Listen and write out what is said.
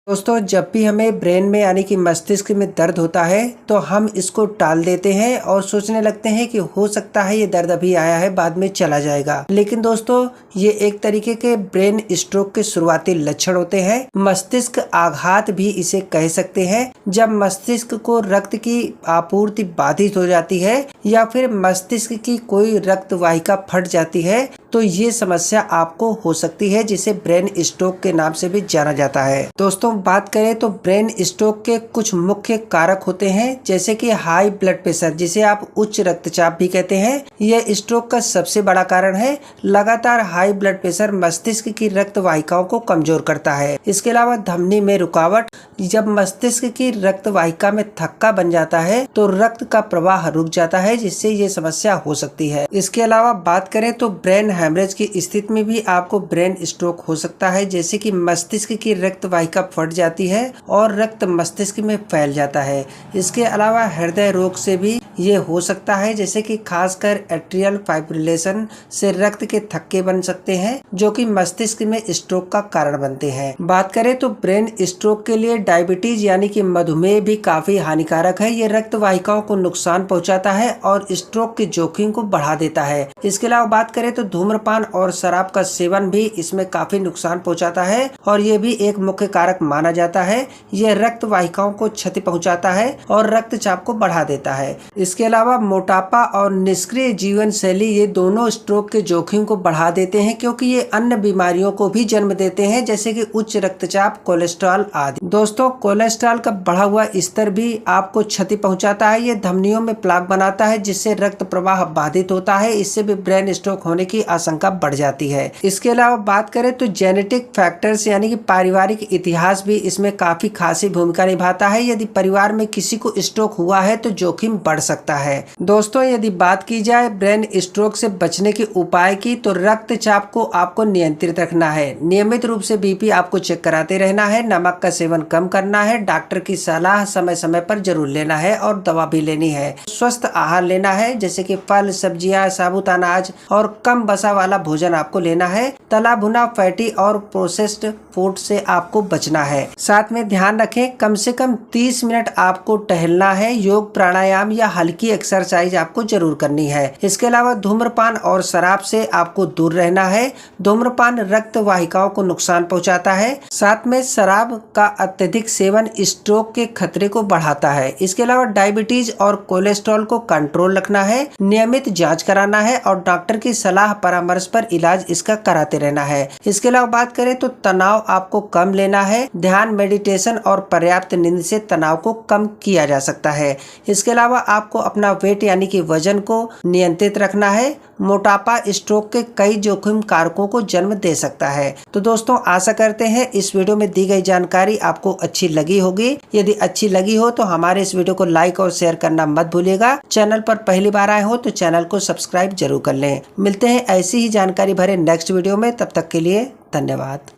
दोस्तों, जब भी हमें ब्रेन में यानी कि मस्तिष्क में दर्द होता है तो हम इसको टाल देते हैं और सोचने लगते हैं कि हो सकता है ये दर्द अभी आया है, बाद में चला जाएगा। लेकिन दोस्तों, ये एक तरीके के ब्रेन स्ट्रोक के शुरुआती लक्षण होते हैं। मस्तिष्क आघात भी इसे कह सकते हैं। जब मस्तिष्क को रक्त की आपूर्ति बाधित हो जाती है या फिर मस्तिष्क की कोई रक्त वाहिका फट जाती है तो ये समस्या आपको हो सकती है, जिसे ब्रेन स्ट्रोक के नाम से भी जाना जाता है। दोस्तों, बात करें तो ब्रेन स्ट्रोक के कुछ मुख्य कारक होते हैं, जैसे कि हाई ब्लड प्रेशर, जिसे आप उच्च रक्तचाप भी कहते हैं। यह स्ट्रोक का सबसे बड़ा कारण है। लगातार हाई ब्लड प्रेशर मस्तिष्क की रक्त वाहिकाओं को कमजोर करता है। इसके अलावा धमनी में रुकावट, जब मस्तिष्क की रक्त वाहिका में थक्का बन जाता है तो रक्त का प्रवाह रुक जाता है, जिससे ये समस्या हो सकती है। इसके अलावा बात करें तो ब्रेन हेमरेज की स्थिति में भी आपको ब्रेन स्ट्रोक हो सकता है, जैसे कि मस्तिष्क की रक्त वाहिका फट जाती है और रक्त मस्तिष्क में फैल जाता है। इसके अलावा हृदय रोग से भी ये हो सकता है, जैसे कि खासकर एट्रियल फाइब्रिलेशन से रक्त के थक्के बन सकते हैं, जो कि मस्तिष्क में स्ट्रोक का कारण बनते हैं। बात करें तो ब्रेन स्ट्रोक के लिए डायबिटीज यानी कि मधुमेह भी काफी हानिकारक है। ये रक्त वाहिकाओं को नुकसान पहुंचाता है और स्ट्रोक के जोखिम को बढ़ा देता है। इसके अलावा बात करें तो धूम्रपान और शराब का सेवन भी इसमें काफी नुकसान पहुंचाता है और ये भी एक मुख्य कारक माना जाता है। यह रक्त वाहिकाओं को क्षति पहुंचाता है और रक्तचाप को बढ़ा देता है। इसके अलावा मोटापा और निष्क्रिय जीवन शैली, ये दोनों स्ट्रोक के जोखिम को बढ़ा देते हैं, क्योंकि ये अन्य बीमारियों को भी जन्म देते हैं, जैसे कि उच्च रक्तचाप, कोलेस्ट्रॉल आदि। दोस्तों, कोलेस्ट्रॉल का बढ़ा हुआ स्तर भी आपको क्षति पहुंचाता है। ये धमनियों में प्लाक बनाता है, जिससे रक्त प्रवाह बाधित होता है। इससे भी ब्रेन स्ट्रोक होने की आशंका बढ़ जाती है। इसके अलावा बात करें तो जेनेटिक फैक्टर्स यानी कि पारिवारिक इतिहास भी इसमें काफी खासी भूमिका निभाता है। यदि परिवार में किसी को स्ट्रोक हुआ है तो जोखिम बढ़ सकता है। दोस्तों, यदि बात की जाए ब्रेन स्ट्रोक से बचने के उपाय की, तो रक्तचाप को आपको नियंत्रित रखना है। नियमित रूप से बीपी आपको चेक कराते रहना है। नमक का सेवन कम करना है। डॉक्टर की सलाह समय समय पर जरूर लेना है और दवा भी लेनी है। स्वस्थ आहार लेना है, जैसे कि फल, सब्जियां, साबुत अनाज और कम वसा वाला भोजन आपको लेना है। तला भुना, फैटी और प्रोसेस्ड फूड से आपको बचना है। साथ में ध्यान रखें, कम से कम 30 मिनट आपको टहलना है। योग, प्राणायाम या हल्की एक्सरसाइज आपको जरूर करनी है। इसके अलावा धूम्रपान और शराब से आपको दूर रहना है। धूम्रपान रक्त वाहिकाओं को नुकसान पहुंचाता है। साथ में शराब का अत्यधिक सेवन स्ट्रोक के खतरे को बढ़ाता है। इसके अलावा डायबिटीज और कोलेस्ट्रॉल को कंट्रोल रखना है। नियमित जांच कराना है और डॉक्टर की सलाह परामर्श पर इलाज इसका कराते रहना है। इसके अलावा बात करें तो तनाव आपको कम लेना है। ध्यान, मेडिटेशन और पर्याप्त नींद से तनाव को कम किया जा सकता है। इसके अलावा आपको अपना वेट यानी कि वजन को नियंत्रित रखना है। मोटापा स्ट्रोक के कई जोखिम कारकों को जन्म दे सकता है। तो दोस्तों, आशा करते हैं इस वीडियो में दी गई जानकारी आपको अच्छी लगी होगी। यदि अच्छी लगी हो तो हमारे इस वीडियो को लाइक और शेयर करना मत भूलिएगा। चैनल पर पहली बार आए हो तो चैनल को सब्सक्राइब जरूर कर लें। मिलते हैं ऐसी ही जानकारी भरे नेक्स्ट वीडियो में। तब तक के लिए धन्यवाद।